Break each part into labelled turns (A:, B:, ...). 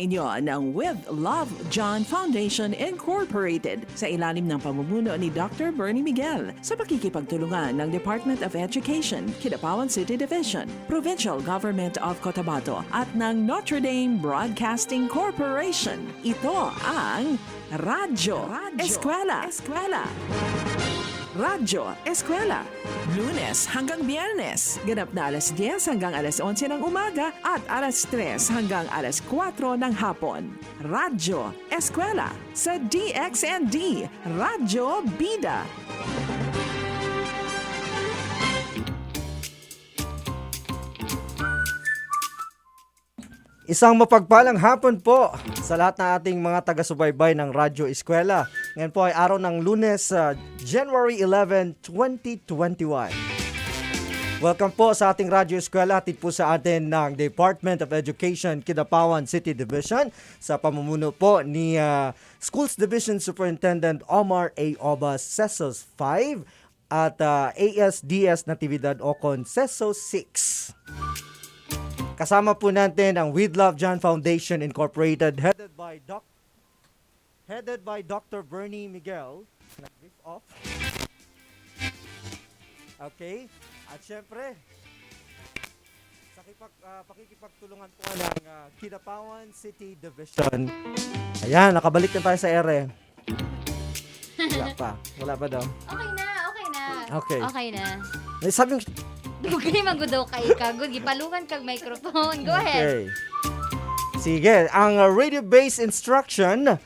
A: Inyo ng With Love John Foundation Incorporated sa ilalim ng pamumuno ni Dr. Bernie Miguel sa pakikipagtulungan ng Department of Education, Kidapawan City Division, Provincial Government of Cotabato at ng Notre Dame Broadcasting Corporation. Ito ang Radyo ESKWELA. Radyo ESKWELA. Lunes hanggang Biyernes. Ganap na alas 10 hanggang alas 11 ng umaga at alas 3 hanggang alas 4 ng hapon. Radyo ESKWELA sa DXND Radyo Bida.
B: Isang mapagpalang hapon po sa lahat ng ating mga taga-subaybay ng Radyo ESKWELA. Ngayon po ay araw ng Lunes, January 11, 2021. Welcome po sa ating Radyo ESKWELA. Hatid po sa atin ng Department of Education, Kidapawan City Division sa pamumuno po ni Schools Division Superintendent Omar A. Obas, CESOS 5 at ASDS Natividad Ocon, CESOS 6. Kasama po natin ang With Love John Foundation Incorporated headed by Dr. Bernie Miguel. Nag-brief off. Okay. At syempre, sa pakikipagtulungan po ng Kidapawan City Division. Ayan, nakabalik na tayo sa ere. Wala pa daw. Okay.
C: Okay na.
B: Sabi
C: Huwag kayo magudaw kayo kagod. Gipalungan kag microphone. Go ahead.
B: Okay. Sige, ang radio-based instruction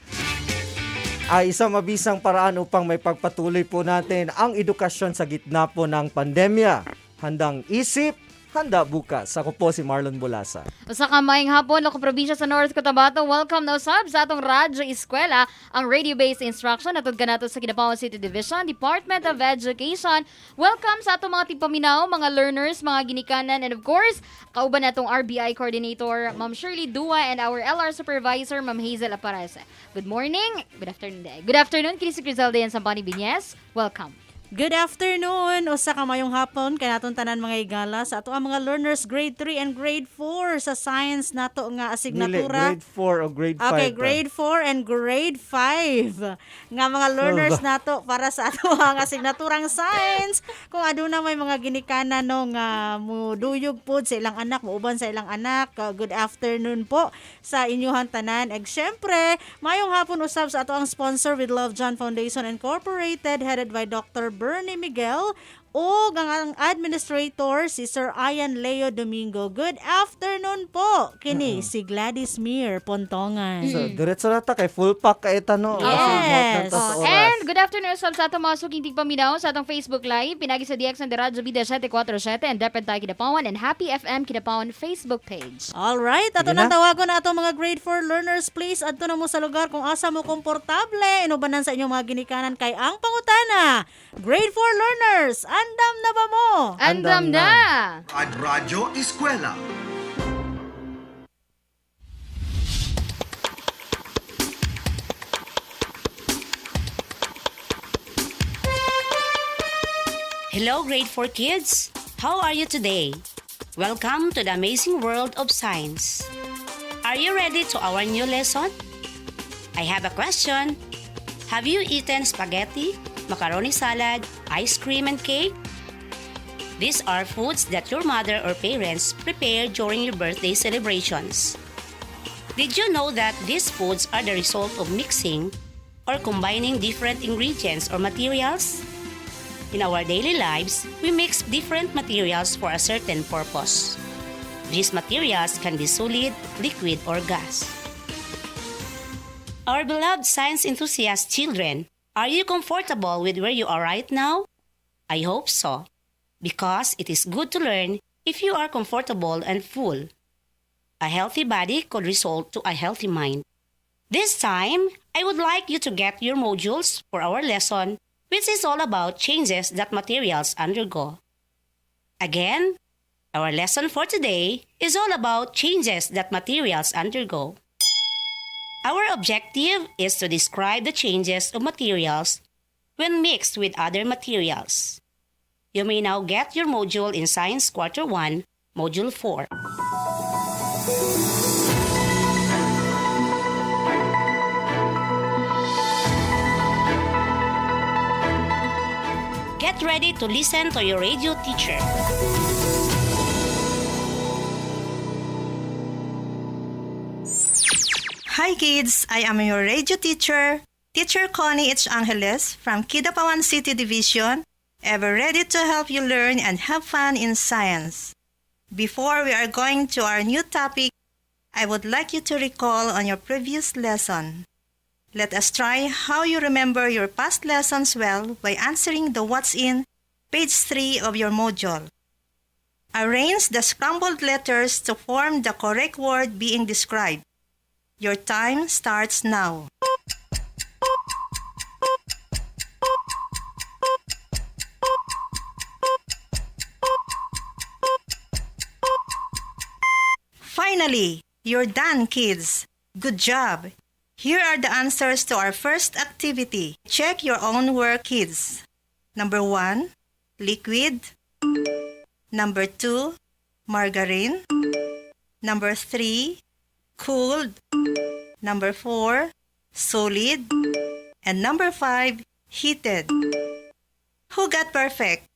B: ay isang mabisang paraan upang may pagpatuloy po natin ang edukasyon sa gitna po ng pandemya. Handang isip, handa bukas. Ako po si Marlon Bulasa.
C: Sa kamayang hapon, loko probinsya sa North Cotabato, welcome na usab sa atong Radyo ESKWELA, ang radio-based instruction atod kanato sa Kidapawan City Division, Department of Education. Welcome sa atong mga tipaminaw, mga learners, mga ginikanan, and of course, kauban natong RBI Coordinator, Ma'am Shirley Dua, and our LR Supervisor, Ma'am Hazel Aparese. Good morning, good afternoon. Good afternoon, Kini si Crisalde and Sampani Binyes. Welcome.
D: Good afternoon, usa ka mayong hapon kanaton tanan mga higala sa ato ang mga learners grade 3 and grade 4 sa science nato nga asignatura.
B: Grade 4 o grade 5?
D: Okay, grade 4 and grade 5 nga mga learners nato para sa ato ang asignaturang science. Kung aduna may mga ginikanan no nga muduyog pod sa ilang anak, muuban sa ilang anak. Good afternoon po sa inyong tanan. Eg syempre, mayong hapon usab sa ato ang sponsor With Love John Foundation Incorporated headed by Dr. Bernie Miguel o ang administrator si Sir Ian Leo Domingo. Good afternoon po. Kini si Gladys Mir Pontongan.
B: So, diretso na ta kay full pack kay tanong.
D: Yes.
C: And good afternoon sa atong mga suking tigpaminaw sa atong Facebook Live. Pinagi sa DX ng Radyo Bida 747 and Depend tayo Kidapawan and Happy FM Kidapawan Facebook page.
D: Alright, ato nang tawagon na ato mga grade 4 learners. Please, adto na mo sa lugar kung asa mo komportable. Inubanan sa inyong mga ginikanan kay ang pangutana. Grade 4 learners, andam na ba mo?
C: Andam na!
E: At Radyo ESKWELA.
F: Hello, grade 4 kids! How are you today? Welcome to the amazing world of science. Are you ready to our new lesson? I have a question. Have you eaten spaghetti, macaroni salad, ice cream, and cake? These are foods that your mother or parents prepare during your birthday celebrations. Did you know that these foods are the result of mixing or combining different ingredients or materials? In our daily lives, we mix different materials for a certain purpose. These materials can be solid, liquid, or gas. Our beloved science enthusiast children, are you comfortable with where you are right now? I hope so, because it is good to learn if you are comfortable and full. A healthy body could result to a healthy mind. This time, I would like you to get your modules for our lesson, which is all about changes that materials undergo. Again, our lesson for today is all about changes that materials undergo. Our objective is to describe the changes of materials when mixed with other materials. You may now get your module in Science Quarter 1, Module 4. ready to listen to your radio teacher.
G: Hi kids, I am your radio teacher, Teacher Connie H. Angeles from Kidapawan City Division, ever ready to help you learn and have fun in science. Before we are going to our new topic, I would like you to recall on your previous lesson. Let us try how you remember your past lessons well by answering the What's In, page 3 of your module. Arrange the scrambled letters to form the correct word being described. Your time starts now. Finally, you're done, kids. Good job. Here are the answers to our first activity. Check your own work, kids. Number 1, liquid. Number 2, margarine. Number 3, cooled. Number 4, solid. And number 5, heated. Who got perfect?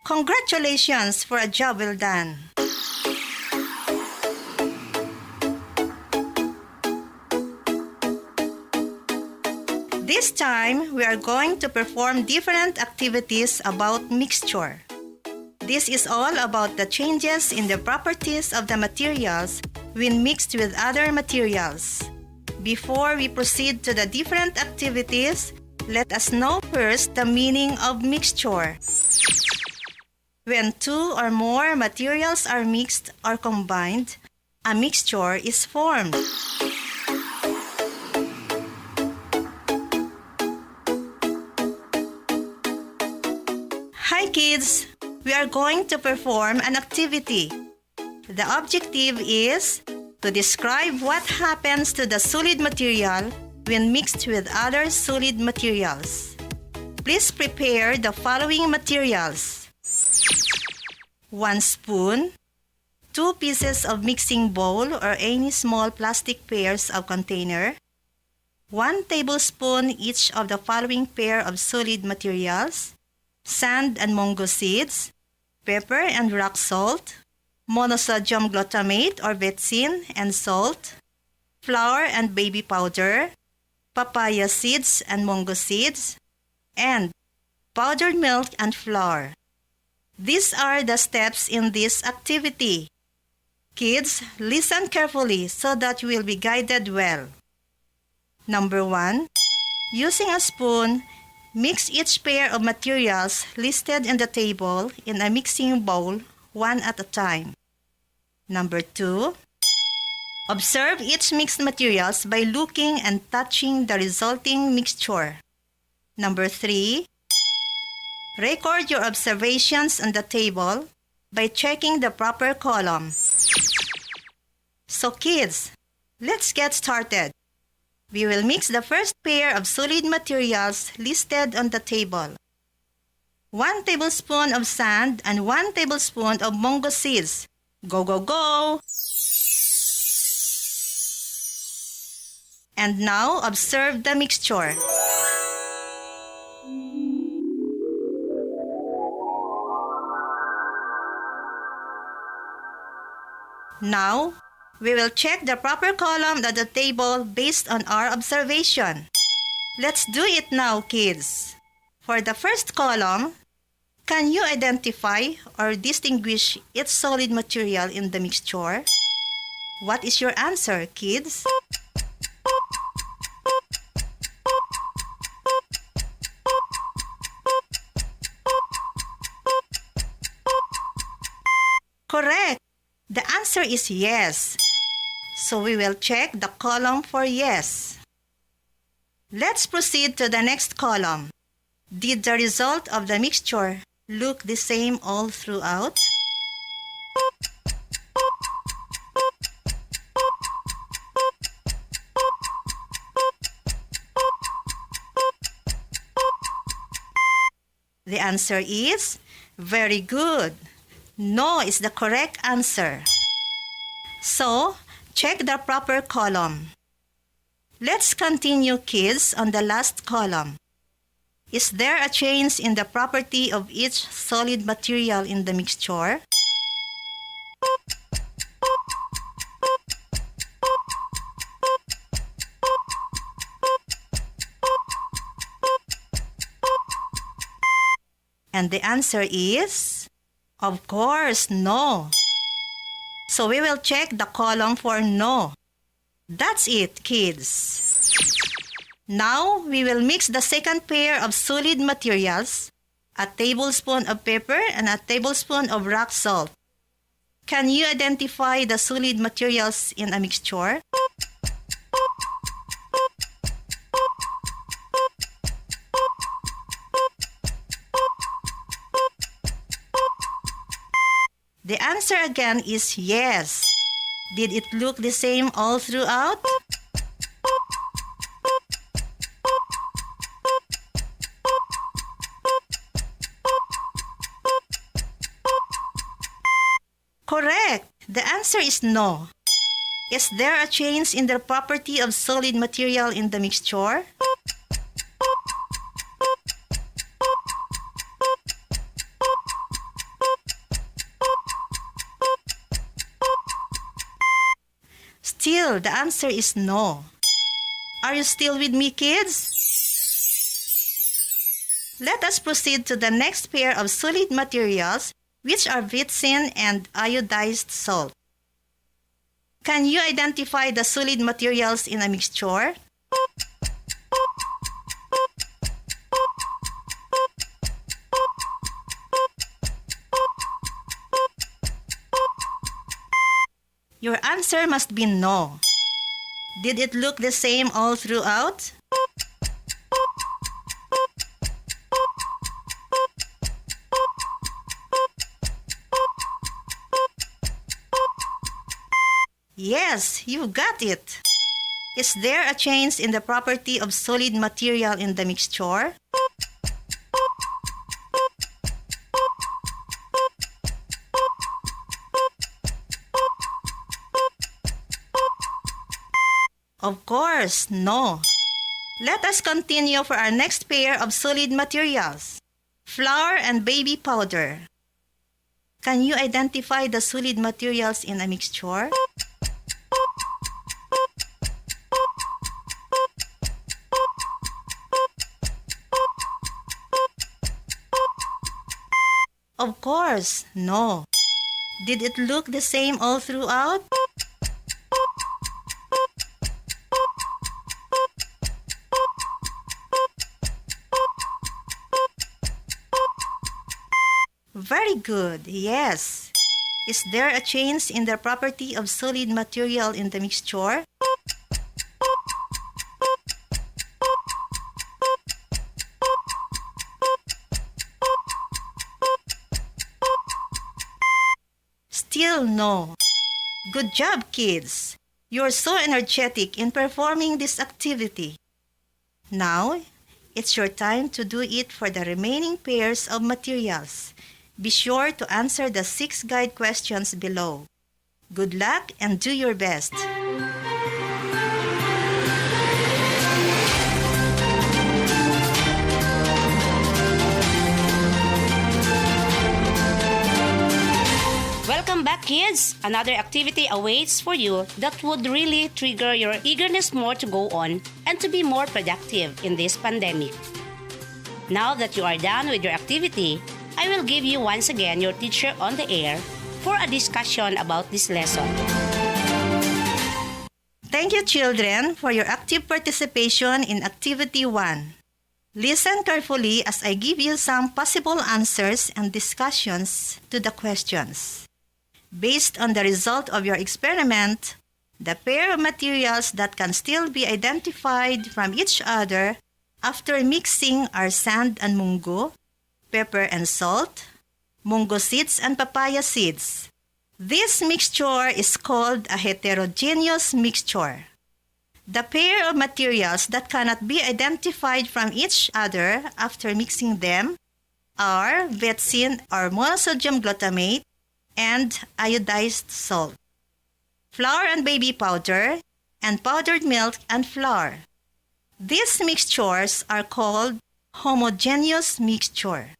G: Congratulations for a job well done. This time, we are going to perform different activities about mixture. This is all about the changes in the properties of the materials when mixed with other materials. Before we proceed to the different activities, let us know first the meaning of mixture. When two or more materials are mixed or combined, a mixture is formed. Hi kids! We are going to perform an activity. The objective is to describe what happens to the solid material when mixed with other solid materials. Please prepare the following materials: 1 spoon, 2 pieces of mixing bowl or any small plastic pairs of container, 1 tablespoon each of the following pair of solid materials: sand and mango seeds, pepper and rock salt, monosodium glutamate or betsin and salt, flour and baby powder, papaya seeds and mango seeds, and powdered milk and flour. These are the steps in this activity. Kids, listen carefully so that you will be guided well. Number 1, using a spoon, mix each pair of materials listed in the table in a mixing bowl, one at a time. Number 2, observe each mixed materials by looking and touching the resulting mixture. Number 3, record your observations on the table by checking the proper column. So kids, let's get started. We will mix the first pair of solid materials listed on the table. 1 tablespoon of sand and 1 tablespoon of mango seeds. Go, go, go! And now observe the mixture. Now, we will check the proper column of the table based on our observation. Let's do it now, kids. For the first column, can you identify or distinguish each solid material in the mixture? What is your answer, kids? Correct. The answer is yes. So we will check the column for yes. Let's proceed to the next column. Did the result of the mixture look the same all throughout? The answer is very good. No is the correct answer. So, check the proper column. Let's continue, kids, on the last column. Is there a change in the property of each solid material in the mixture? And the answer is, of course, no. So we will check the column for no. That's it, kids. Now, we will mix the second pair of solid materials, a tablespoon of pepper and a tablespoon of rock salt. Can you identify the solid materials in a mixture? The answer again is yes. Did it look the same all throughout? Correct. The answer is no. Is there a change in the property of solid material in the mixture? Still, the answer is no. Are you still with me, kids? Let us proceed to the next pair of solid materials, which are vitsin and iodized salt. Can you identify the solid materials in a mixture? Your answer must be no. Did it look the same all throughout? Yes, you got it. Is there a change in the property of solid material in the mixture? Of course, no. Let us continue for our next pair of solid materials, flour and baby powder. Can you identify the solid materials in a mixture? Of course, no. Did it look the same all throughout? Very good, yes. Is there a change in the property of solid material in the mixture? Still no. Good job, kids. You're so energetic in performing this activity. Now, it's your time to do it for the remaining pairs of materials. Be sure to answer the 6 guide questions below. Good luck and do your best.
F: Welcome back, kids! Another activity awaits for you that would really trigger your eagerness more to go on and to be more productive in this pandemic. Now that you are done with your activity, I will give you once again your teacher on the air for a discussion about this lesson.
G: Thank you, children, for your active participation in Activity 1. Listen carefully as I give you some possible answers and discussions to the questions. Based on the result of your experiment, the pair of materials that can still be identified from each other after mixing are sand and mungo, pepper and salt, mungo seeds and papaya seeds. This mixture is called a heterogeneous mixture. The pair of materials that cannot be identified from each other after mixing them are vetsin or monosodium glutamate and iodized salt, flour and baby powder, and powdered milk and flour. These mixtures are called homogeneous mixture.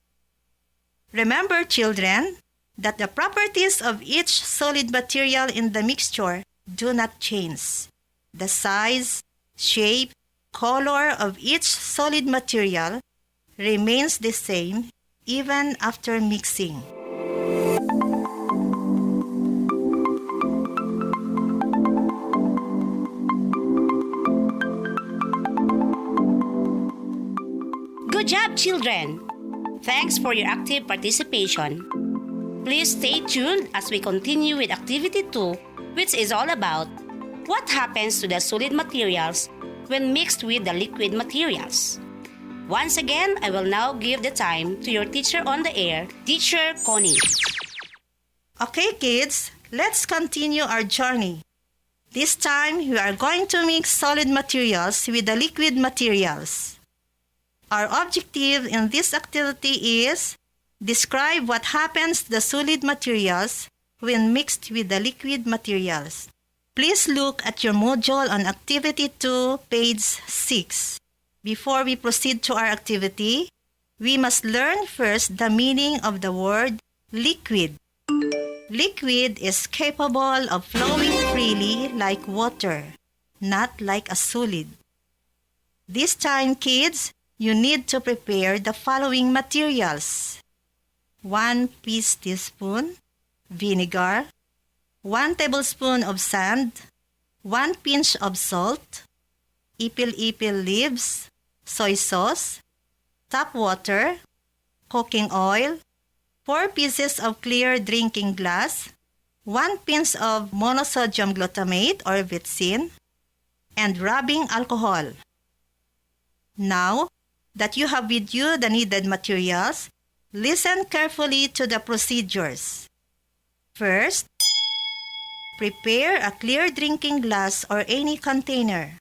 G: Remember, children, that the properties of each solid material in the mixture do not change. The size, shape, color of each solid material remains the same even after mixing.
F: Good job, children! Thanks for your active participation. Please stay tuned as we continue with Activity 2, which is all about what happens to the solid materials when mixed with the liquid materials. Once again, I will now give the time to your teacher on the air, Teacher Connie.
G: Okay, kids, let's continue our journey. This time, we are going to mix solid materials with the liquid materials. Our objective in this activity is describe what happens to the solid materials when mixed with the liquid materials. Please look at your module on Activity 2, page 6. Before we proceed to our activity, we must learn first the meaning of the word liquid. Liquid is capable of flowing freely like water, not like a solid. This time, kids, you need to prepare the following materials: 1 teaspoon vinegar, 1 tablespoon of sand, 1 pinch of salt, ipil-ipil leaves, soy sauce, tap water, cooking oil, 4 pieces of clear drinking glass, 1 pinch of monosodium glutamate or vitsin, and rubbing alcohol. Now that you have with you the needed materials, listen carefully to the procedures. First, prepare a clear drinking glass or any container.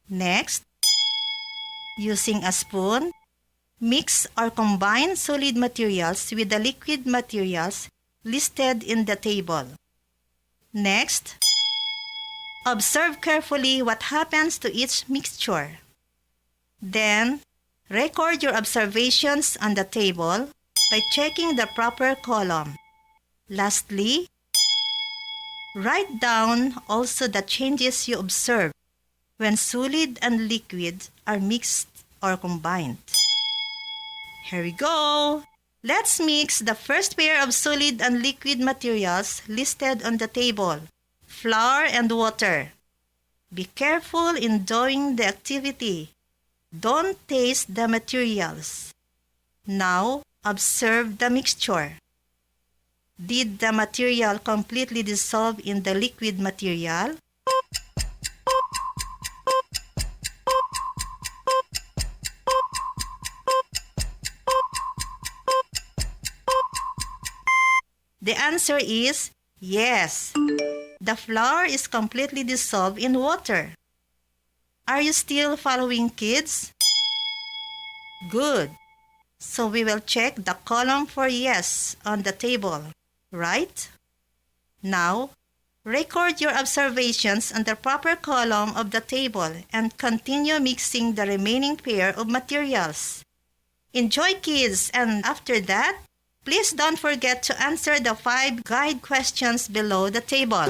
G: Next, using a spoon, mix or combine solid materials with the liquid materials listed in the table. Next, observe carefully what happens to each mixture. Then, record your observations on the table by checking the proper column. Lastly, write down also the changes you observe when solid and liquid are mixed or combined. Here we go! Let's mix the first pair of solid and liquid materials listed on the table: flour and water. Be careful in doing the activity. Don't taste the materials. Now, observe the mixture. Did the material completely dissolve in the liquid material? The answer is yes. The flour is completely dissolved in water. Are you still following, kids? Good. So we will check the column for yes on the table, right? Now, record your observations on the proper column of the table and continue mixing the remaining pair of materials. Enjoy, kids, and after that, please don't forget to answer the 5 guide questions below the table.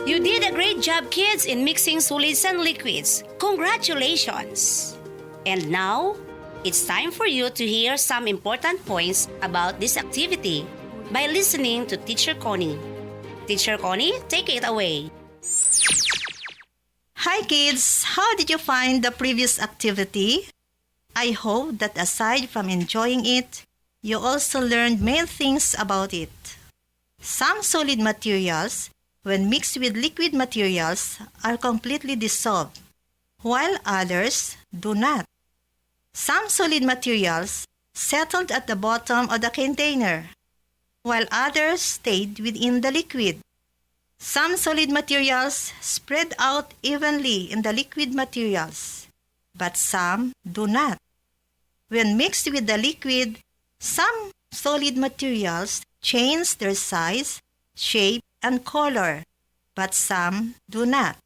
F: You did a great job, kids, in mixing solids and liquids. Congratulations! And now, it's time for you to hear some important points about this activity by listening to Teacher Connie. Teacher Connie, take it away.
G: Hi kids! How did you find the previous activity? I hope that aside from enjoying it, you also learned many things about it. Some solid materials, when mixed with liquid materials, are completely dissolved, while others do not. Some solid materials settled at the bottom of the container, while others stayed within the liquid. Some solid materials spread out evenly in the liquid materials, but some do not. When mixed with the liquid, some solid materials change their size, shape, and color, but some do not.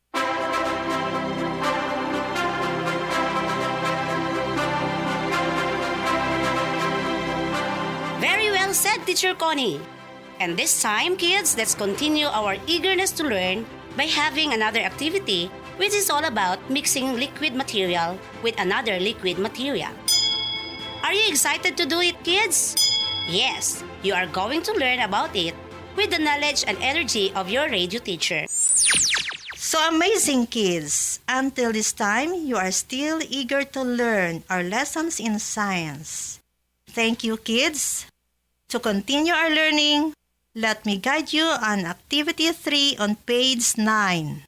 F: Very well said, Teacher Connie. And this time, kids, let's continue our eagerness to learn by having another activity, which is all about mixing liquid material with another liquid material. Are you excited to do it, kids? Yes, you are going to learn about it with the knowledge and energy of your radio teacher.
G: So amazing, kids! Until this time, you are still eager to learn our lessons in science. Thank you, kids. To continue our learning, let me guide you on Activity 3 on page 9.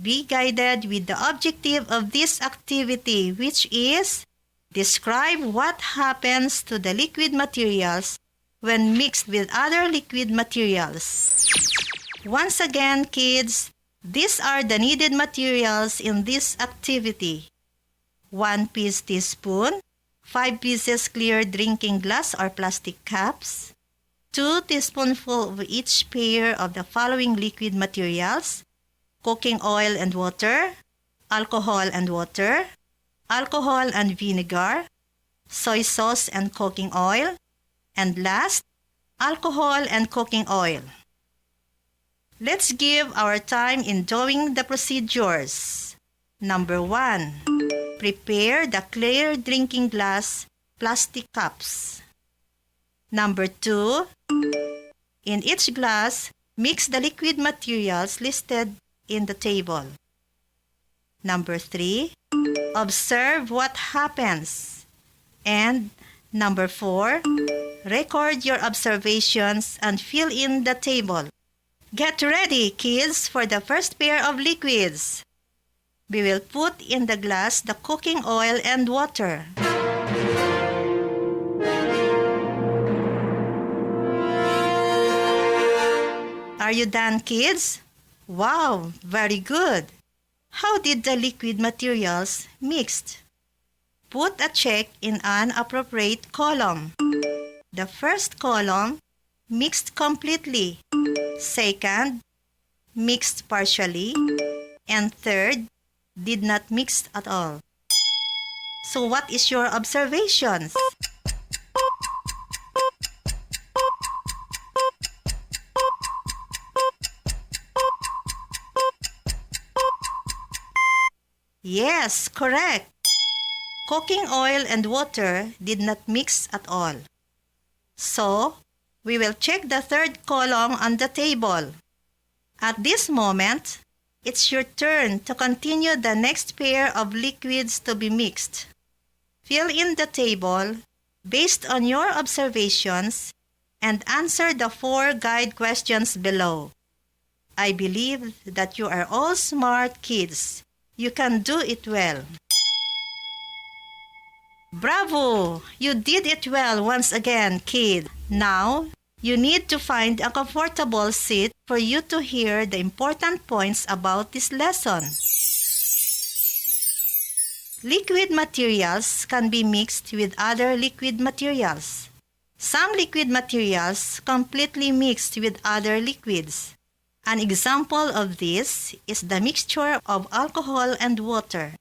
G: Be guided with the objective of this activity, which is describe what happens to the liquid materials when mixed with other liquid materials. Once again, kids, these are the needed materials in this activity. 1 piece teaspoon, 5 pieces clear drinking glass or plastic cups, 2 teaspoonfuls of each pair of the following liquid materials: cooking oil and water, alcohol and water, alcohol and vinegar, soy sauce and cooking oil, and last, alcohol and cooking oil. Let's give our time in doing the procedures. Number 1. Prepare the clear drinking glass plastic cups. Number 2. In each glass, mix the liquid materials listed in the table. Number 3. Observe what happens. And number 4. Record your observations and fill in the table. Get ready, kids, for the first pair of liquids. We will put in the glass the cooking oil and water. Are you done, kids? Wow, very good. How did the liquid materials mixed? Put a check in an appropriate column. The first column, mixed completely. Second, mixed partially. And third, did not mix at all. So what is your observations? Yes, correct. Cooking oil and water did not mix at all. So, we will check the third column on the table. At this moment, it's your turn to continue the next pair of liquids to be mixed. Fill in the table based on your observations and answer the 4 guide questions below. I believe that you are all smart kids. You can do it well. Bravo! You did it well once again, kid. Now, you need to find a comfortable seat for you to hear the important points about this lesson. Liquid materials can be mixed with other liquid materials. Some liquid materials completely mixed with other liquids. An example of this is the mixture of alcohol and water.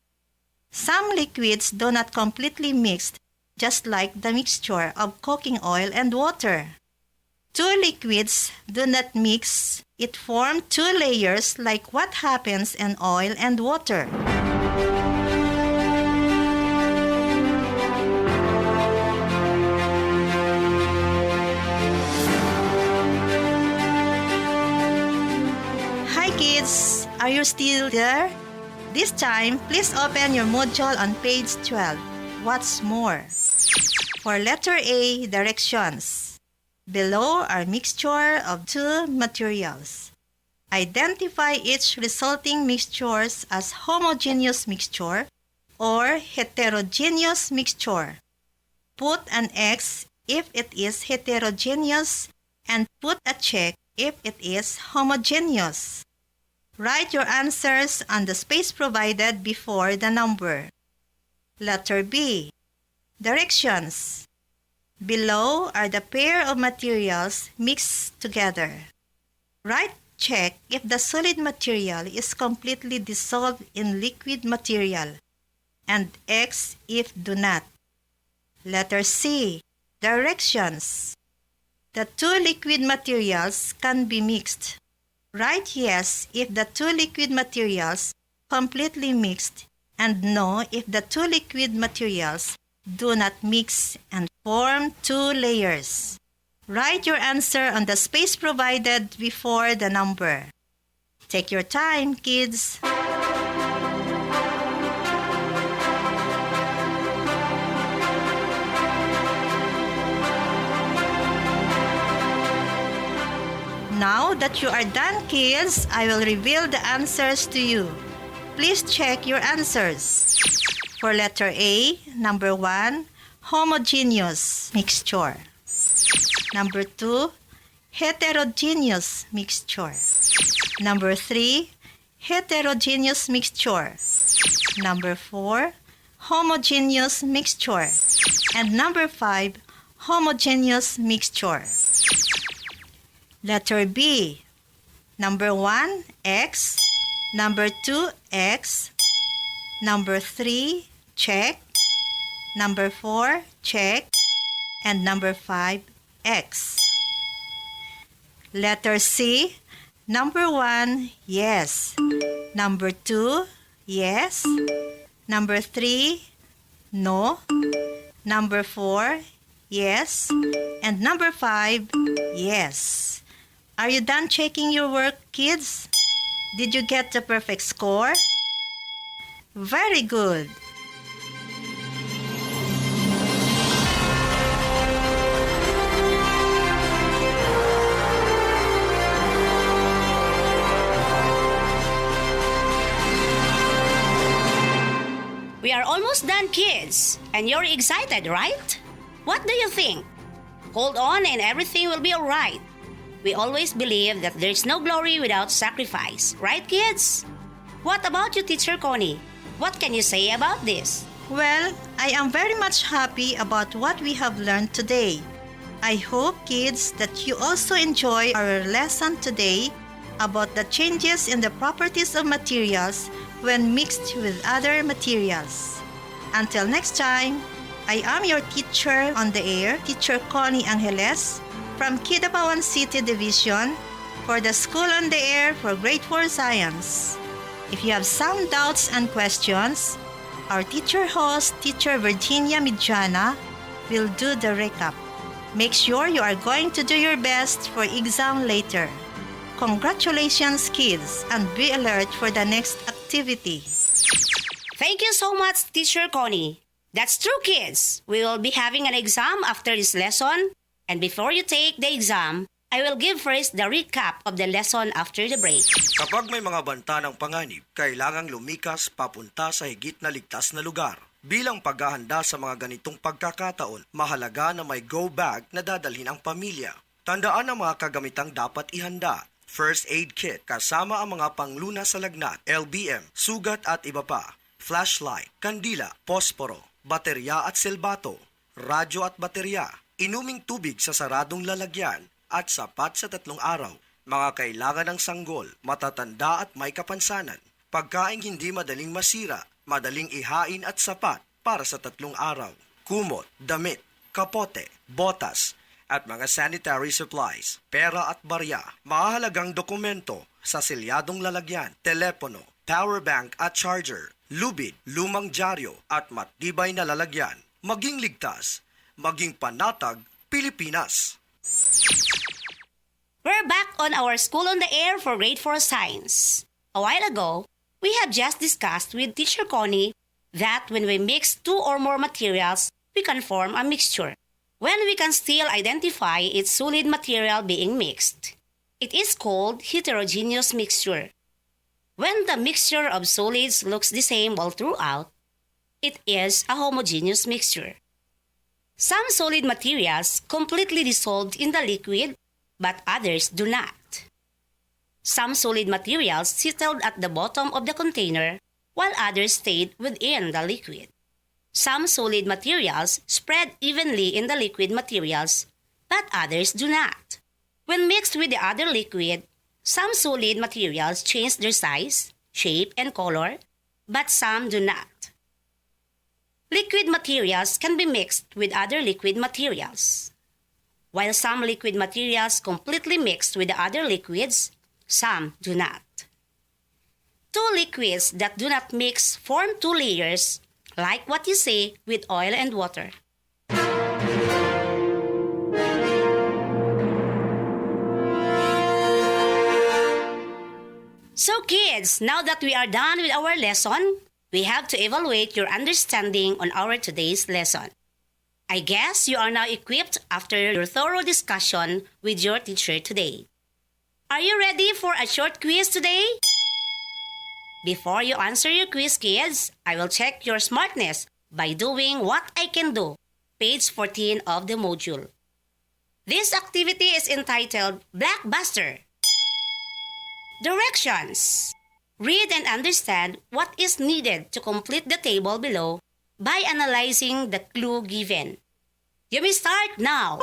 G: Some liquids do not completely mix, just like the mixture of cooking oil and water. 2 liquids do not mix, it forms 2 layers like what happens in oil and water. Hi kids, are you still there? This time, please open your module on page 12. What's more? For letter A, directions. Below are mixture of 2 materials. Identify each resulting mixtures as homogeneous mixture or heterogeneous mixture. Put an X if it is heterogeneous and put a check if it is homogeneous. Write your answers on the space provided before the number. Letter B. Directions. Below are the pair of materials mixed together. Write check if the solid material is completely dissolved in liquid material, and X if do not. Letter C. Directions. The two liquid materials can be mixed. Write yes if the two liquid materials completely mixed, and no if the two liquid materials do not mix and form two layers. Write your answer on the space provided before the number. Take your time, kids. Now that you are done, kids, I will reveal the answers to you. Please check your answers. For letter A, number 1, homogeneous mixture. Number 2, heterogeneous mixture. Number 3, heterogeneous mixture. Number 4, homogeneous mixture. And number 5, homogeneous mixture. Letter B. Number 1, X. Number 2, X. Number 3, check. Number 4, check. And number 5, X. Letter C. Number 1, yes. Number 2, yes. Number 3, no. Number 4, yes. And number 5, yes. Are you done checking your work, kids? Did you get the perfect score? Very good.
F: We are almost done, kids. And you're excited, right? What do you think? Hold on and everything will be alright. We always believe that there's no glory without sacrifice. Right, kids? What about you, Teacher Connie? What can you say about this?
G: Well, I am very much happy about what we have learned today. I hope, kids, that you also enjoy our lesson today about the changes in the properties of materials when mixed with other materials. Until next time, I am your teacher on the air, Teacher Connie Angeles, from Kidapawan City Division for the School on the Air for Grade 4 Science. If you have some doubts and questions, our teacher host, Teacher Virginia Midjana, will do the recap. Make sure you are going to do your best for exam later. Congratulations, kids, and be alert for the next activity.
F: Thank you so much, Teacher Connie. That's true, kids. We will be having an exam after this lesson. And before you take the exam, I will give first the recap of the lesson after the break.
E: Kapag may mga banta ng panganib, kailangang lumikas papunta sa higit na ligtas na lugar. Bilang paghahanda sa mga ganitong pagkakataon, mahalaga na may go bag na dadalhin ang pamilya. Tandaan ang mga kagamitang dapat ihanda. First aid kit, kasama ang mga panglunas sa lagnat, LBM, sugat at iba pa. Flashlight, kandila, posporo, baterya at silbato, radyo at baterya, inuming tubig sa saradong lalagyan at sapat sa 3 araw. Mga kailangan ng sanggol, matatanda at may kapansanan. Pagkaing hindi madaling masira, madaling ihain at sapat para sa 3 araw. Kumot, damit, kapote, botas, at mga sanitary supplies. Pera at barya, mahalagang dokumento sa selyadong lalagyan, telepono, power bank at charger, lubid, lumang dyaryo at matibay na lalagyan. Maging ligtas, maging panatag, Pilipinas.
F: We're back on our School on the Air for Grade 4 Science. A while ago, we have just discussed with Teacher Connie that when we mix 2 or more materials, we can form a mixture. When we can still identify its solid material being mixed, it is called heterogeneous mixture. When the mixture of solids looks the same all throughout, it is a homogeneous mixture. Some solid materials completely dissolved in the liquid, but others do not. Some solid materials settled at the bottom of the container, while others stayed within the liquid. Some solid materials spread evenly in the liquid materials, but others do not. When mixed with the other liquid, Some solid materials change their size, shape, and color, but some do not. Liquid materials can be mixed with other liquid materials. While some liquid materials completely mix with the other liquids, some do not. Two liquids that do not mix form two layers, like what you say with oil and water. So kids, now that we are done with our lesson, we have to evaluate your understanding on our today's lesson. I guess you are now equipped after your thorough discussion with your teacher today. Are you ready for a short quiz today? Before you answer your quiz, kids, I will check your smartness by doing what I can do. Page 14 of the module. This activity is entitled Blockbuster. Directions. Read and understand what is needed to complete the table below by analyzing the clue given. You may start now.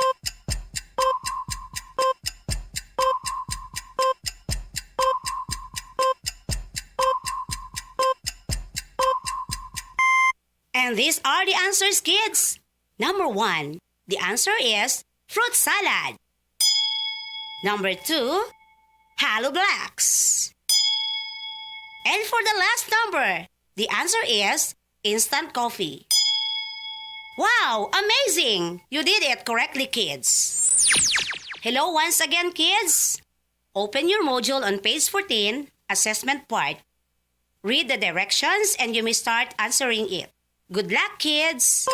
F: And these are the answers, kids. Number 1, the answer is fruit salad. Number 2, Halo Blacks. And for the last number, the answer is instant coffee. Wow, amazing! You did it correctly, kids. Hello once again, kids. Open your module on page 14, assessment part. Read the directions and you may start answering it. Good luck, kids!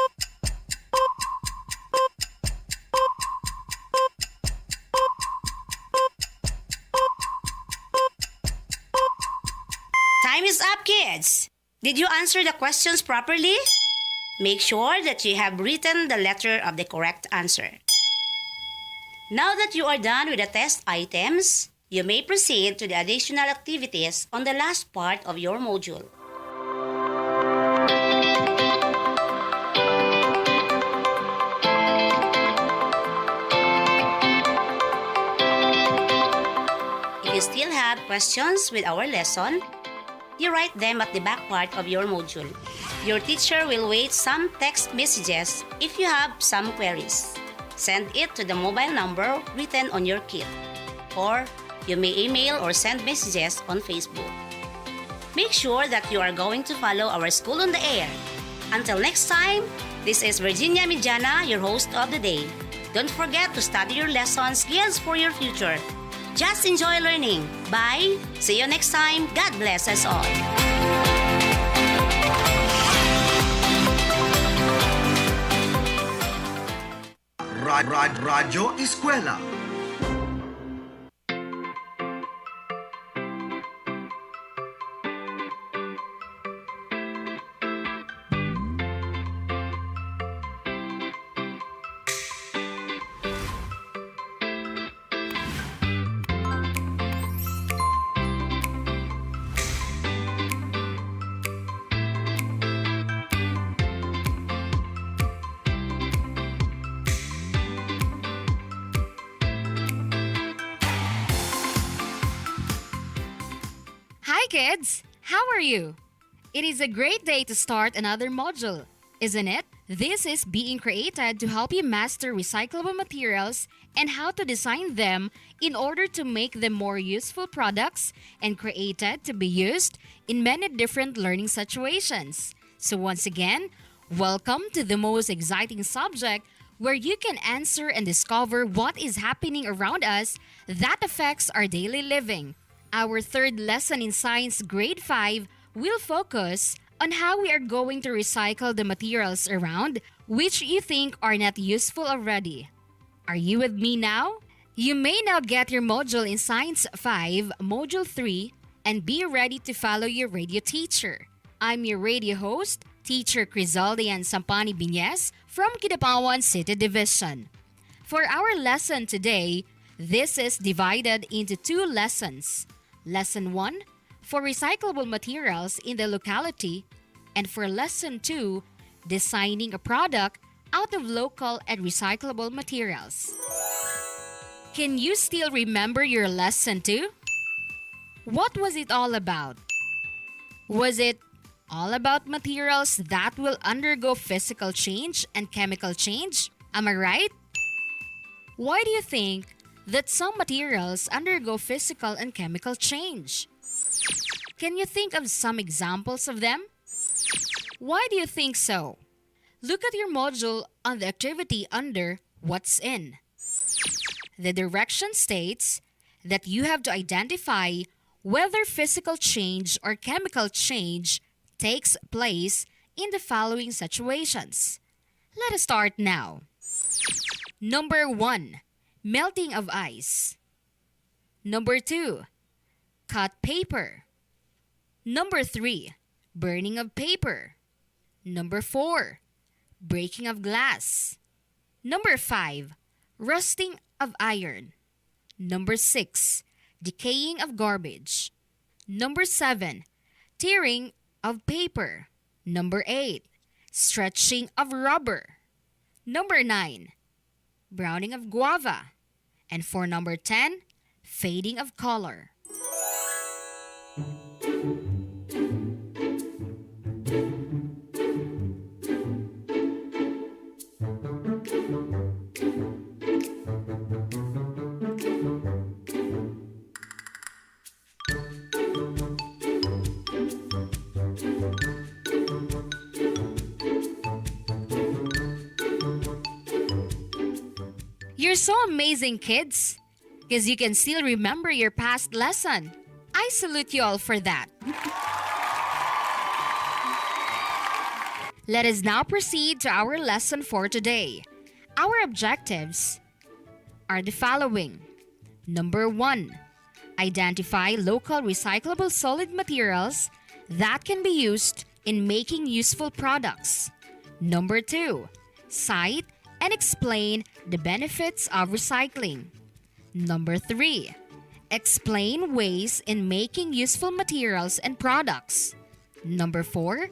F: Time is up, kids! Did you answer the questions properly? Make sure that you have written the letter of the correct answer. Now that you are done with the test items, you may proceed to the additional activities on the last part of your module. If you still have questions with our lesson, you write them at the back part of your module. Your teacher will wait some text messages if you have some queries. Send it to the mobile number written on your kit. Or you may email or send messages on Facebook. Make sure that you are going to follow our School on the Air. Until next time, this is Virginia Mijana, your host of the day. Don't forget to study your lesson skills for your future. Just enjoy learning. Bye. See you next time. God bless us all.
E: Radyo ESKWELA.
C: Hi kids! How are you? It is a great day to start another module, isn't it? This is being created to help you master recyclable materials and how to design them in order to make them more useful products and created to be used in many different learning situations. So once again, welcome to the most exciting subject where you can answer and discover what is happening around us that affects our daily living. Our third lesson in Science Grade 5 will focus on how we are going to recycle the materials around which you think are not useful already. Are you with me now? You may now get your module in Science 5, Module 3, and be ready to follow your radio teacher. I'm your radio host, Teacher Crizaldian Sampani Binyes from Kidapawan City Division. For our lesson today, this is divided into two lessons. Lesson 1, for recyclable materials in the locality, and for Lesson 2, designing a product out of local and recyclable materials. Can you still remember your Lesson 2? What was it all about? Was it all about materials that will undergo physical change and chemical change? Am I right? Why do you think that some materials undergo physical and chemical change? Can you think of some examples of them? Why do you think so? Look at your module on the activity under What's In. The direction states that you have to identify whether physical change or chemical change takes place in the following situations. Let us start now. Number 1, melting of ice. Number 2, cut paper. Number 3, burning of paper. Number 4, breaking of glass. Number 5, rusting of iron. Number 6, decaying of garbage. Number 7, tearing of paper. Number 8, stretching of rubber. Number 9, browning of guava. And for number 10, fading of color. You're so amazing, kids, because you can still remember your past lesson. I salute you all for that. Let us now proceed to our lesson for today. Our objectives are the following. Number 1, identify local recyclable solid materials that can be used in making useful products. Number 2, cite and explain the benefits of recycling. Number 3, explain ways in making useful materials and products. Number 4,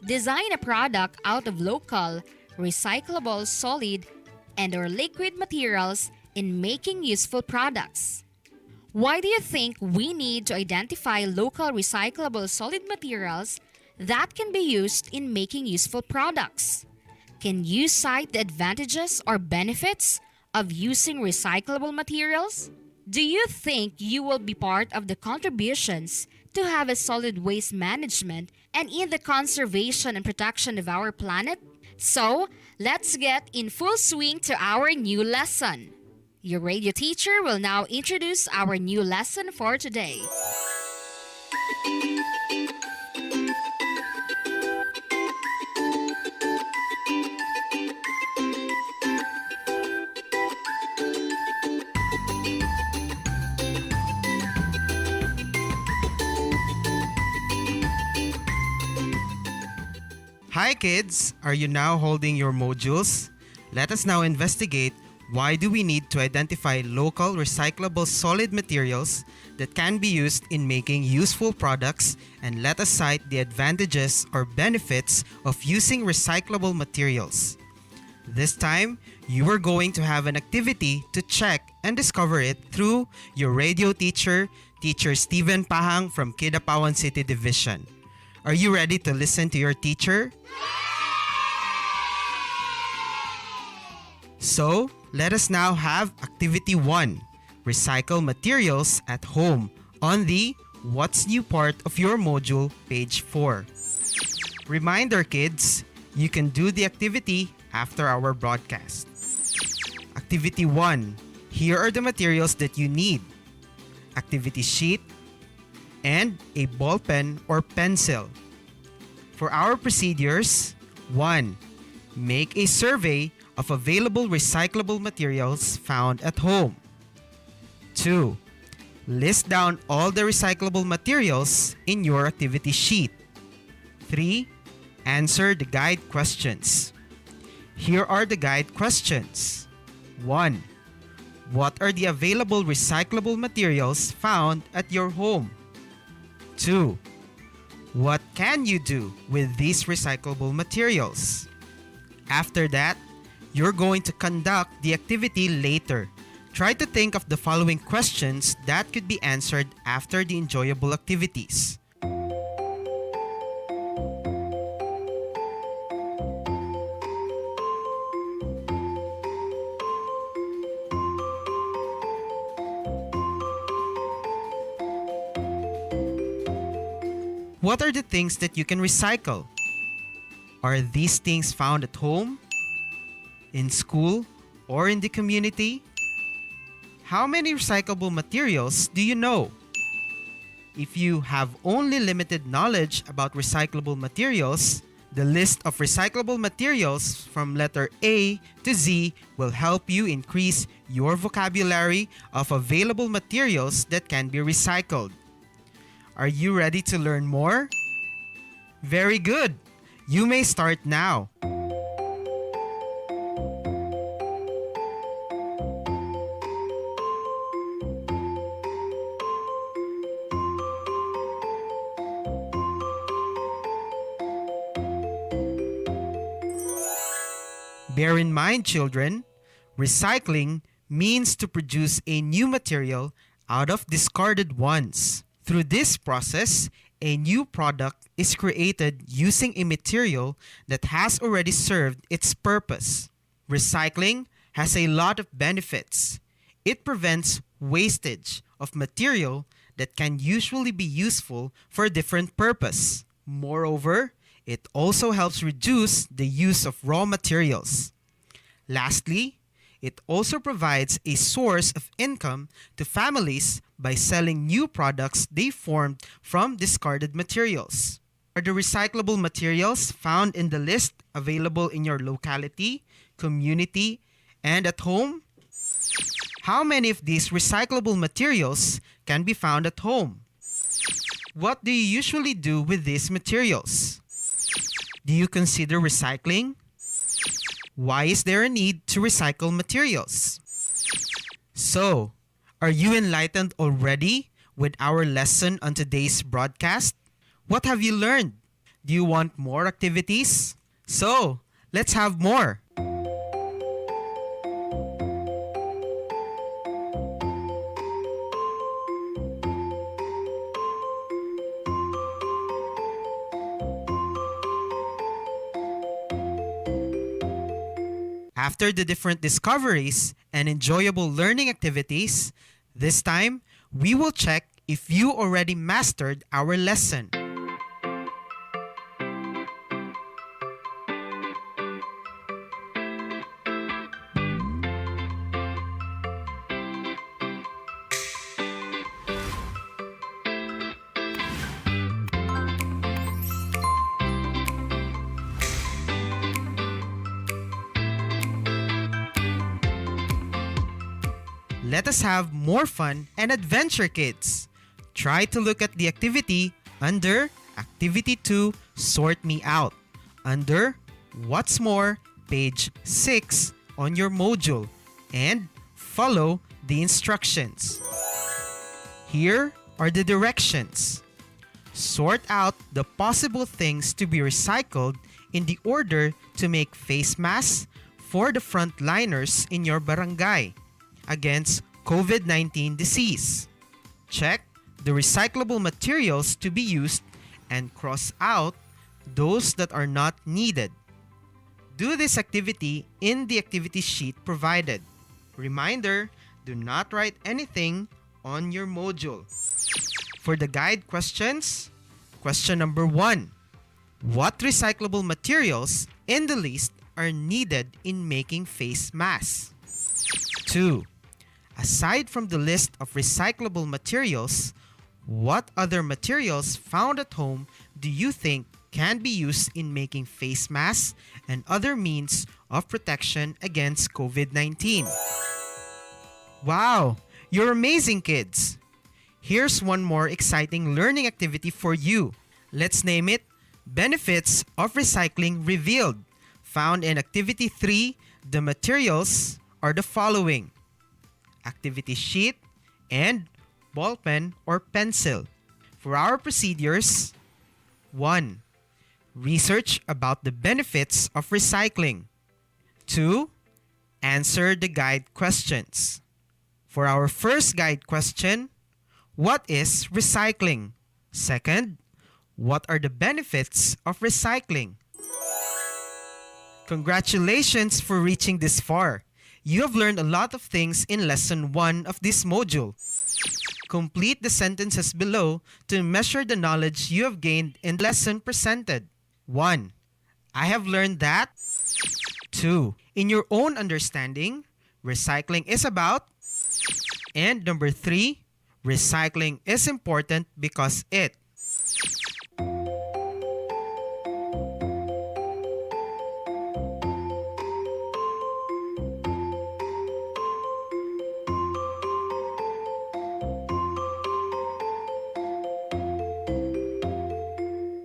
C: design a product out of local, recyclable solid and or liquid materials in making useful products. Why do you think we need to identify local recyclable solid materials that can be used in making useful products? Can you cite the advantages or benefits of using recyclable materials? Do you think you will be part of the contributions to have a solid waste management and in the conservation and protection of our planet? So, let's get in full swing to our new lesson. Your radio teacher will now introduce our new lesson for today.
H: Hi kids! Are you now holding your modules? Let us now investigate why do we need to identify local recyclable solid materials that can be used in making useful products, and let us cite the advantages or benefits of using recyclable materials. This time, you are going to have an activity to check and discover it through your radio teacher, Teacher Steven Pahang from Kidapawan City Division. Are you ready to listen to your teacher? So, let us now have Activity 1, Recycle Materials at Home, on the What's New part of your module, page 4. Reminder kids, you can do the activity after our broadcast. Activity 1, here are the materials that you need. Activity sheet, and a ball pen or pencil. For our procedures, 1. Make a survey of available recyclable materials found at home. 2. List down all the recyclable materials in your activity sheet. 3. Answer the guide questions. Here are the guide questions. 1. What are the available recyclable materials found at your home? 2. What can you do with these recyclable materials? After that, you're going to conduct the activity later Try to think of the following questions that could be answered after the enjoyable activities. What are the things that you can recycle? Are these things found at home, in school, or in the community? How many recyclable materials do you know? If you have only limited knowledge about recyclable materials, the list of recyclable materials from letter A to Z will help you increase your vocabulary of available materials that can be recycled. Are you ready to learn more? Very good! You may start now. Bear in mind, children, recycling means to produce a new material out of discarded ones. Through this process, a new product is created using a material that has already served its purpose. Recycling has a lot of benefits. It prevents wastage of material that can usually be useful for a different purpose. Moreover, it also helps reduce the use of raw materials. Lastly, it also provides a source of income to families by selling new products they formed from discarded materials. Are the recyclable materials found in the list available in your locality, community, and at home? How many of these recyclable materials can be found at home? What do you usually do with these materials? Do you consider recycling? Why is there a need to recycle materials? So, are you enlightened already with our lesson on today's broadcast? What have you learned? Do you want more activities? So, let's have more. After the different discoveries and enjoyable learning activities, this time we will check if you already mastered our lesson. Let us have more fun and adventure, kids. Try to look at the activity under Activity 2, Sort Me Out, under What's More, page 6 on your module, and follow the instructions. Here are the directions. Sort out the possible things to be recycled in the order to make face masks for the frontliners in your barangay against COVID-19 disease. Check the recyclable materials to be used and cross out those that are not needed. Do this activity in the activity sheet provided. Reminder, do not write anything on your module. For the guide questions, question number 1. What recyclable materials in the list are needed in making face masks? 2. Aside from the list of recyclable materials, what other materials found at home do you think can be used in making face masks and other means of protection against COVID-19? Wow, you're amazing, kids! Here's one more exciting learning activity for you. Let's name it Benefits of Recycling Revealed. Found in Activity 3, the materials are the following: activity sheet and ballpen or pencil. For our procedures, 1. Research about the benefits of recycling. 2. Answer the guide questions. For our first guide question, what is recycling? Second, what are the benefits of recycling? Congratulations for reaching this far. You have learned a lot of things in lesson 1 of this module. Complete the sentences below to measure the knowledge you have gained in the lesson presented. 1. I have learned that. 2. In your own understanding, recycling is about. And number 3, recycling is important because it.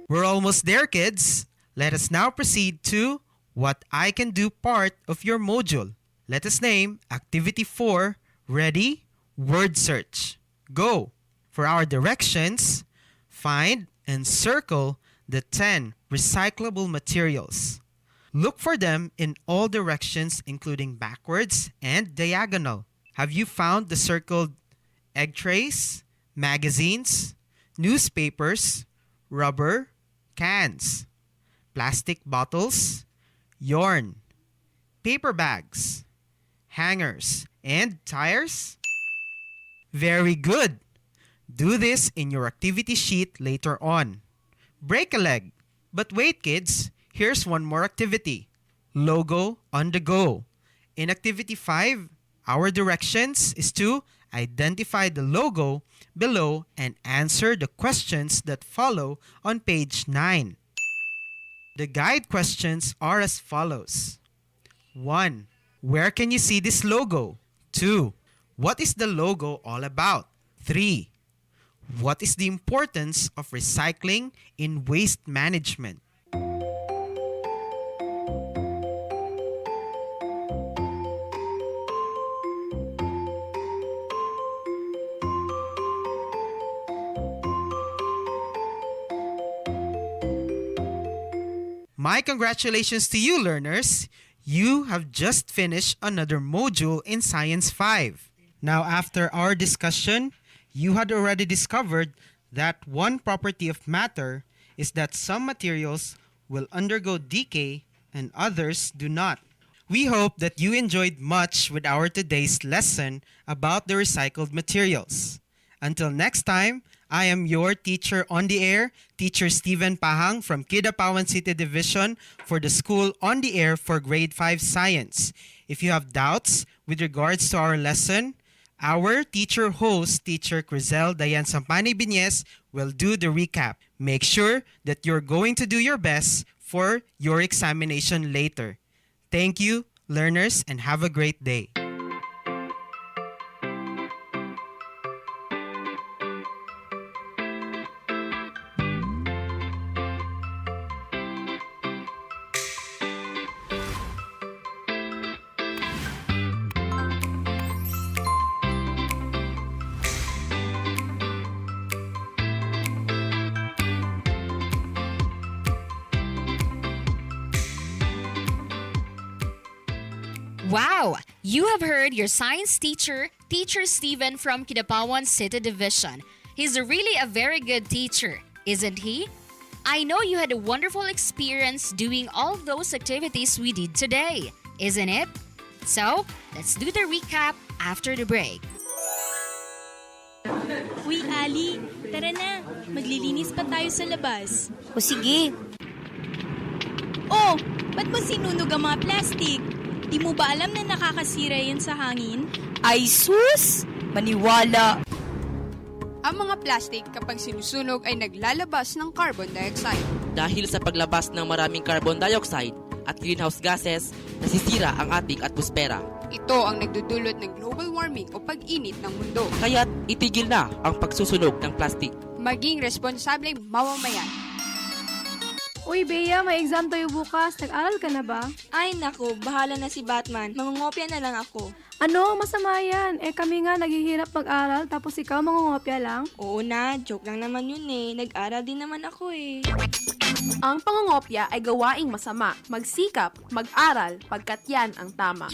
H: We're almost there, kids. Let us now proceed to What I Can Do part of your module. Let us name Activity 4. Ready? Word search. Go! For our directions, find and circle the 10 recyclable materials. Look for them in all directions, including backwards and diagonal. Have you found the circled egg trays, magazines, newspapers, rubber, cans, plastic bottles, yarn, paper bags, hangers, and tires? Very good! Do this in your activity sheet later on. Break a leg. But wait, kids, here's one more activity. Logo on the go. In activity 5, our directions is to identify the logo below and answer the questions that follow on page 9. The guide questions are as follows. 1. Where can you see this logo? 2. What is the logo all about? 3. What is the importance of recycling in waste management? My congratulations to you, learners! You have just finished another module in Science 5. Now, after our discussion, you had already discovered that one property of matter is that some materials will undergo decay and others do not. We hope that you enjoyed much with our today's lesson about the recycled materials. Until next time, I am your teacher on the air, Teacher Steven Pahang from Kidapawan City Division for the School on the Air for Grade 5 Science. If you have doubts with regards to our lesson, our teacher host, Teacher Crizel Dayan Sampani Binyes, will do the recap. Make sure that you're going to do your best for your examination later. Thank you, learners, and have a great day.
C: Wow! You have heard your science teacher, Teacher Steven from Kidapawan City Division. He's really a very good teacher, isn't he? I know you had a wonderful experience doing all those activities we did today, isn't it? So, let's do the recap after the break.
I: Uy, Ali, tara na. Maglilinis pa tayo sa labas.
F: O sige,
I: Oh, ba't mo sinunog ang mga plastic? Di mo ba alam na nakakasira yan sa hangin?
J: Ay sus! Maniwala!
K: Ang mga plastic kapag sinusunog ay naglalabas ng carbon dioxide.
J: Dahil sa paglabas ng maraming carbon dioxide at greenhouse gases, nasisira ang ating atmosfera.
K: Ito ang nagdudulot ng global warming o pag-init ng mundo.
J: Kaya't itigil na ang pagsusunog ng plastic.
K: Maging responsableng mamamayan.
L: Uy, Bea, may exam tayo bukas. Nag-aral ka na ba?
I: Ay, naku, bahala na si Batman. Mangungopia na lang ako.
L: Ano? Masama yan. Kami nga naghihirap mag-aral tapos ikaw mangungopia lang?
I: Oo na, joke lang naman yun eh. Nag-aral din naman ako eh.
L: Ang pangungopia ay gawaing masama. Magsikap, mag-aral, pagkat yan ang tama.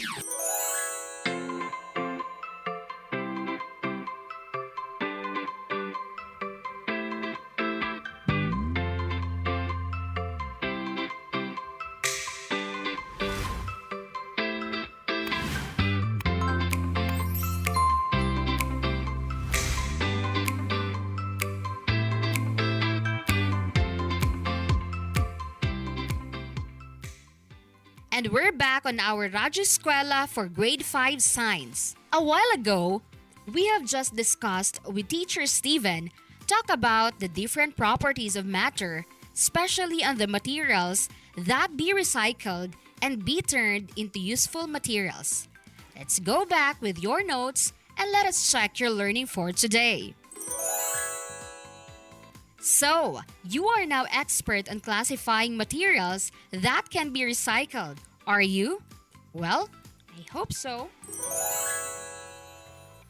M: And we're back on our Radyo ESKWELA for Grade 5 Science. A while ago, we have just discussed with Teacher Steven talk about the different properties of matter, especially on the materials that be recycled and be turned into useful materials. Let's go back with your notes and let us check your learning for today. So, you are now expert on classifying materials that can be recycled. Are you? Well, I hope so.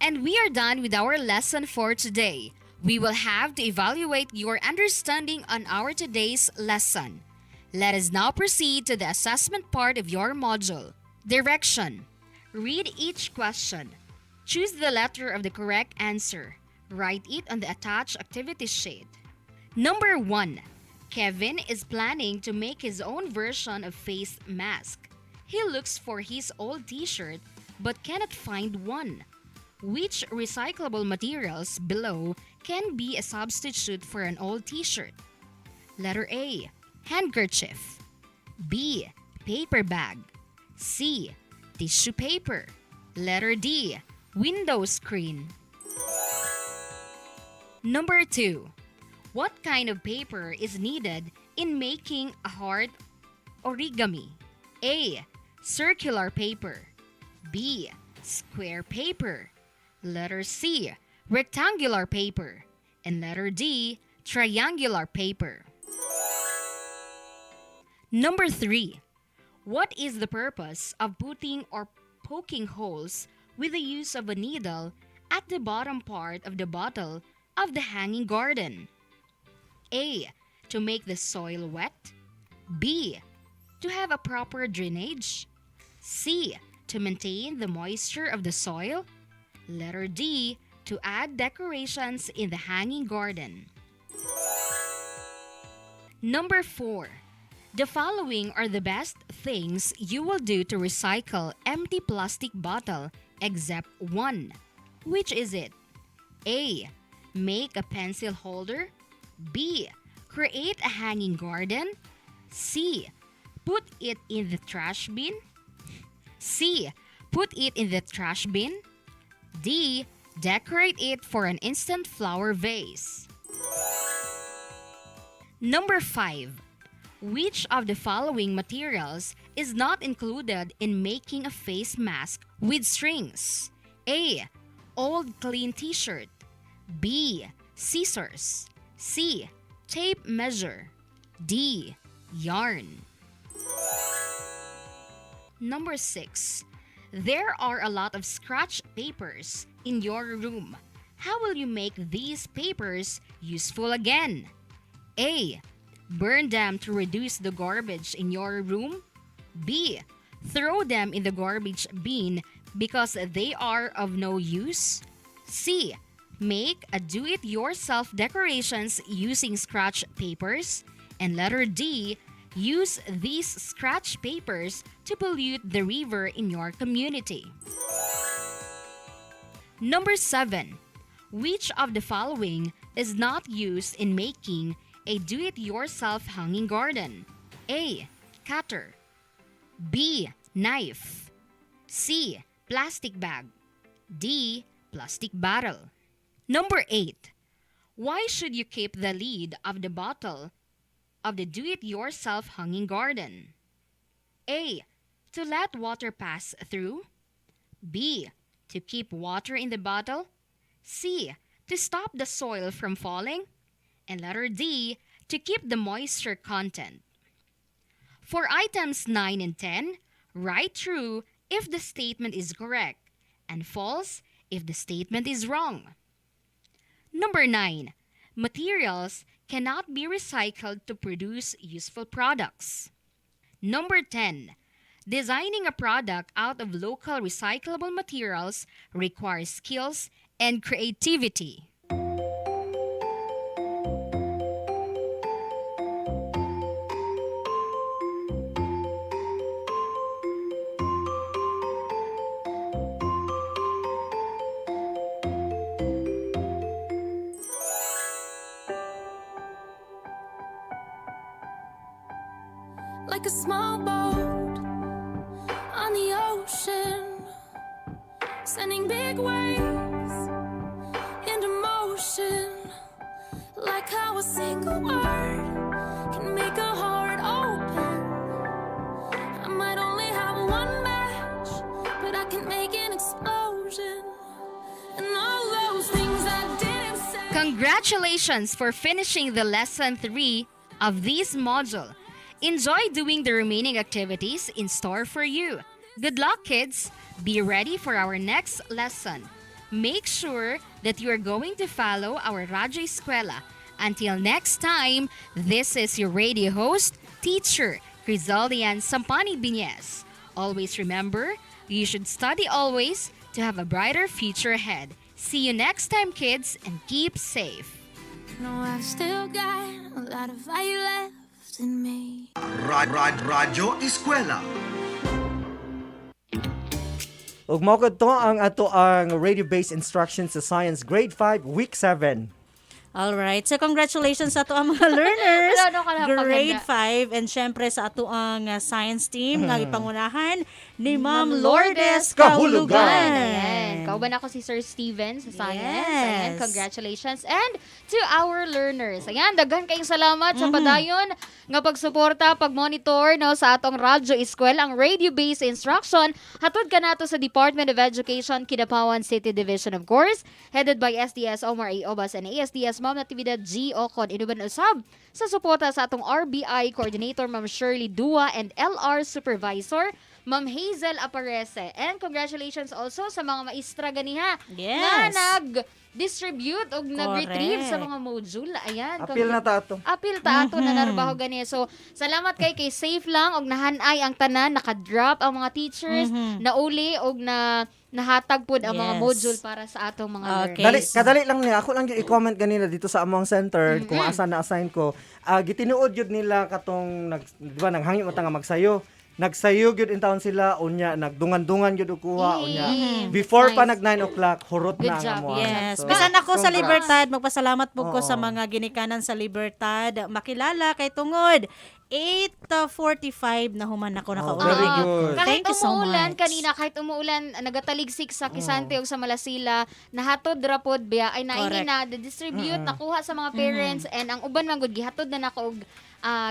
M: And we are done with our lesson for today. We will have to evaluate your understanding on our today's lesson. Let us now proceed to the assessment part of your module. Direction. Read each question. Choose the letter of the correct answer. Write it on the attached activity sheet. Number 1. Kevin is planning to make his own version of face mask. He looks for his old t-shirt but cannot find one. Which recyclable materials below can be a substitute for an old t-shirt? Letter A. Handkerchief. B. Paper bag. C. Tissue paper. Letter D. Window screen. Number 2. What kind of paper is needed in making a heart origami? A. Circular paper. B. Square paper. Letter C. Rectangular paper. And letter D. Triangular paper. Number 3. What is the purpose of putting or poking holes with the use of a needle at the bottom part of the bottle of the hanging garden? A. To make the soil wet. B. To have a proper drainage. C. To maintain the moisture of the soil. Letter D. To add decorations in the hanging garden. Number 4. The following are the best things you will do to recycle empty plastic bottle except one. Which is it? A. Make a pencil holder. B. Create a hanging garden. C. Put it in the trash bin. C. Put it in the trash bin. D. Decorate it for an instant flower vase. Number 5. Which of the following materials is not included in making a face mask with strings? A. Old clean t-shirt. B. Scissors. C. Tape measure. D. Yarn. Number 6. There are a lot of scratch papers in your room. How will you make these papers useful again? A. Burn them to reduce the garbage in your room. B. Throw them in the garbage bin because they are of no use. C. Make a do-it-yourself decorations using scratch papers. And letter D. Use these scratch papers to pollute the river in your community. Number 7. Which of the following is not used in making a do-it-yourself hanging garden? A. Cutter. B. Knife. C. Plastic bag. D. Plastic bottle. Number 8. Why should you keep the lid of the bottle of the do-it-yourself hanging garden? A. To let water pass through. B. To keep water in the bottle. C. To stop the soil from falling. And letter D. To keep the moisture content. For items 9 and 10, write true if the statement is correct and false if the statement is wrong. Number 9. Materials cannot be recycled to produce useful products. Number 10. Designing a product out of local recyclable materials requires skills and creativity.
N: Like a small boat sending big waves into motion, like how a single word can make a heart open. I might only have one match, but I can make an explosion. And all those things I didn't say.
M: Congratulations for finishing the lesson 3 of this module. Enjoy doing the remaining activities in store for you. Good luck, kids. Be ready for our next lesson. Make sure that you are going to follow our Radyo ESKWELA. Until next time, this is your radio host, teacher, Crizaldian Sampani Biñez. Always remember, you should study always to have a brighter future ahead. See you next time, kids, and keep safe.
N: No, I've still got a lot of fire left in me.
E: Radyo ESKWELA.
B: Ug mao to ang ato ang radio-based instructions sa Science Grade 5 Week 7.
D: Alright, so congratulations sa ato ang mga learners.
C: Wala, no, kalapaganda.
D: Grade 5 and syempre sa ato ang science team nga ipangunahan ni Ma'am Lourdes
C: Kahulugan.
D: Kahulugan.
C: Ayan. Kauban ako si Sir Steven sa science. Ayan,
D: Yes.
C: congratulations. And to our learners. Ayan, daghan kayong salamat sa padayon nga pagsuporta, pagmonitor no, sa atong Radyo ESKWELA, ang radio-based instruction. Hatod ka nato sa Department of Education, Kidapawan City Division, of course, headed by SDS Omar A. Obas and ASDS Ma'am Natividad G. Ocon. Inuban usab sa suporta sa atong RBI Coordinator Ma'am Shirley Dua and LR Supervisor Ma'am Hazel Aparece. And congratulations also sa mga maestra ganiha
D: Yes.
C: na nag-distribute o nag-retrieve sa mga module. Ayan.
B: Apil na tato.
C: Apil ta ato na narbaho ganiya. So, salamat kay safe lang og nahanay ang tanan, naka-drop ang mga teachers, nauli og nahatag pod ang mga
D: Yes.
C: module para sa atong mga
D: Okay.
C: learners.
B: Kadali lang niya. Ako lang yung i-comment kanina dito sa among center kung asa na-assign ko. Gitinuod yun nila katong, di ba, nanghangyo mata nga magsayo. Nagsayo gyud in town sila, unya, nagdungan-dungan gyud og kuha, unya. Before pa
C: Nice.
B: nag 9 o'clock, hurot
C: Good
B: na ang
C: job.
B: amuan.
D: Yes.
B: So,
D: Bisan ako sa
B: congrats.
D: Libertad, magpasalamat po ko
B: Oo.
D: sa mga ginikanan sa Libertad. Makilala kay tungod 8:45 na human ako nakauwi.
B: very good.
C: Kahit
D: Thank you so
C: umuulan
D: much.
C: kanina, kahit umuulan, nagataligsik sa Kisante o sa Malasila, nahatod rapod biya, ay naini
D: Correct.
C: na, distribute, nakuha sa mga parents, and ang uban man gud gihatod na nako og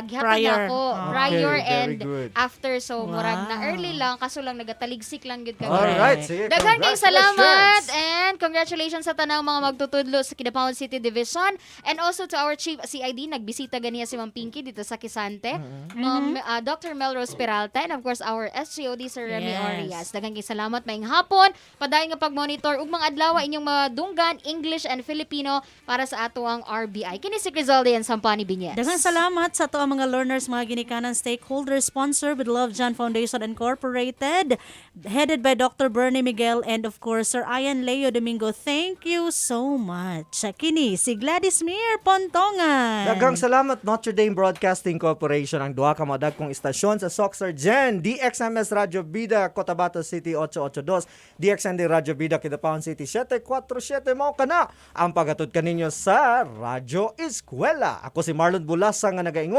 C: gihatod
D: Prior.
C: na ako
B: Okay,
C: prior
B: very
C: and
B: good.
C: after, so murag na
D: Wow.
C: early lang, kaso lang nagataligsik lang gud kami.
B: Alright, sige.
C: Daghan kayong salamat
B: Congratulations.
C: and congratulations sa tanang mga magtutudlo sa Kidapawan City Division, and also to our Chief CID, nagbisita ganiya si Ma'am Pinky dito sa Kisante, Ma'am Dr. Melrose Peralta, and of course our SGOD Sir Remy
D: Yes.
C: Orias. Daghang kayong salamat, maayong hapon, padayon nga pagmonitor ug mga adlaw inyong mga dunggan English and Filipino para sa ato ang RBI. Kini si Crizaldi and Sampani Biñez.
D: Daghang salamat sa to ang mga learners, mga ginikanan stakeholders, sponsor with Love John Foundation Incorporated, headed by Dr. Bernie Miguel and of course Sir Ian Leo Domingo. Thank you so much. Kini si Gladys Mir Pontongan.
B: Daghang salamat Notre Dame Broadcasting Corporation, ang duha ka mga dagkong istasyon sa Soxer Gen, DXMS Radyo Bida Cotabato City 882, DXND Radyo Bida Kidapawan City 747. Mao kana ang paghatod kaninyo sa Radyo ESKWELA. Ako si Marlon Bulasa nga nagaingon,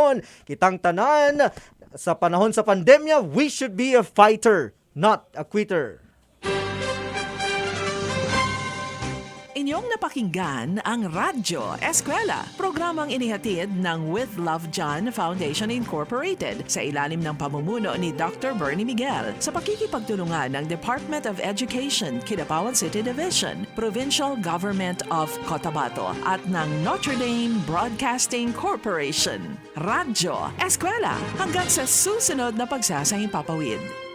B: kitang tanan sa panahon sa pandemya, we should be a fighter, not a quitter.
A: Inyong napakinggan ang Radyo ESKWELA, programang inihatid ng With Love John Foundation Incorporated sa ilalim ng pamumuno ni Dr. Bernie Miguel sa pakikipagtulungan ng Department of Education, Kidapawan City Division, Provincial Government of Cotabato at ng Notre Dame Broadcasting Corporation. Radyo ESKWELA, hanggang sa susunod na pagsasahing papawid.